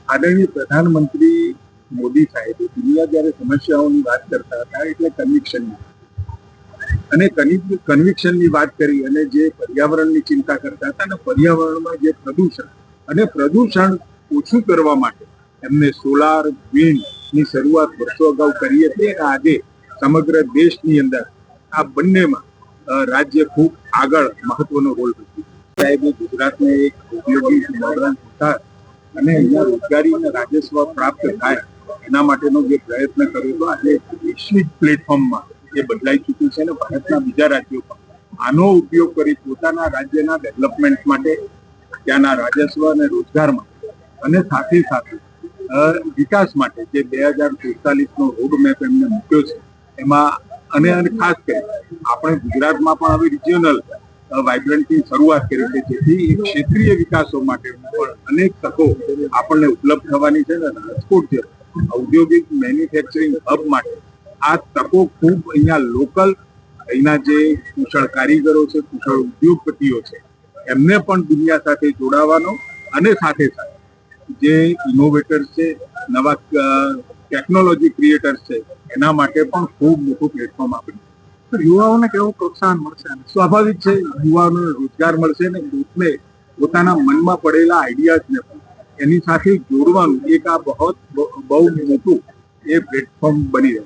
આદરણીય પ્રધાનમંત્રી મોદી સાહેબે દુનિયા જ્યારે સમસ્યાઓની વાત કરતા હતા એટલે કન્વિક્શનની વાત કરી અને જે પર્યાવરણની ચિંતા કરતા હતા અને પર્યાવરણમાં જે પ્રદૂષણ ઓછું કરવા માટે એમને સોલાર વિન્ડની શરૂઆત વર્ષો અગાઉ કરી હતી અને આજે સમગ્ર દેશની અંદર આ બંનેમાં રાજ્ય ખૂબ આગળ મહત્વનો રોલ ભજવી સાહેબે ગુજરાતને એક ઔદ્યોગિક મોડર્ન વિસ્તાર અને અહીંયા રોજગારી અને રાજસ્વ પ્રાપ્ત થાય એના માટેનો જે પ્રયત્ન કર્યો હતો આજે વૈશ્વિક પ્લેટફોર્મમાં એ બદલાઈ ચૂક્યું છે અને ભારતના બીજા રાજ્યો પણ આનો ઉપયોગ કરી પોતાના રાજ્યના ડેવલપમેન્ટ માટે ત્યાંના રાજસ્વ અને રોજગાર માટે અને સાથે સાથે વિકાસ માટે જે 2047નો રોડ મેપ એમને મૂક્યો છે એમાં અને ખાસ કરી આપણે ગુજરાતમાં પણ હવે રિજિયોનલ વાઇબ્રન્ટની શરૂઆત કરી છે જેથી ક્ષેત્રીય વિકાસો માટે પણ અનેક તકો આપણને ઉપલબ્ધ થવાની છે અને રાજકોટ જે ઔદ્યોગિક મેન્યુફેક્ચરિંગ હબ માટે આ તકો ખૂબ અહીંયા લોકલ અહીંના જે કુશળ કારીગરો છે કુશળ ઉદ્યોગપતિઓ છે એમને પણ દુનિયા સાથે જોડાવાનો અને સાથે સાથે જે ઇનોવેટર્સ છે નવા ટેકનોલોજી ક્રિએટર્સ છે એના માટે પણ ખૂબ મોટું પ્લેટફોર્મ આપે યુવાઓને કેવું પ્રોત્સાહન મળશે સ્વાભાવિક છે યુવાઓને રોજગાર મળશે ને ગ્રુપને પોતાના મનમાં પડેલા આઈડિયાઝને પણ એની સાથે જોડવાનું એક આ બહુ મોટું એ પ્લેટફોર્મ બની રહ્યું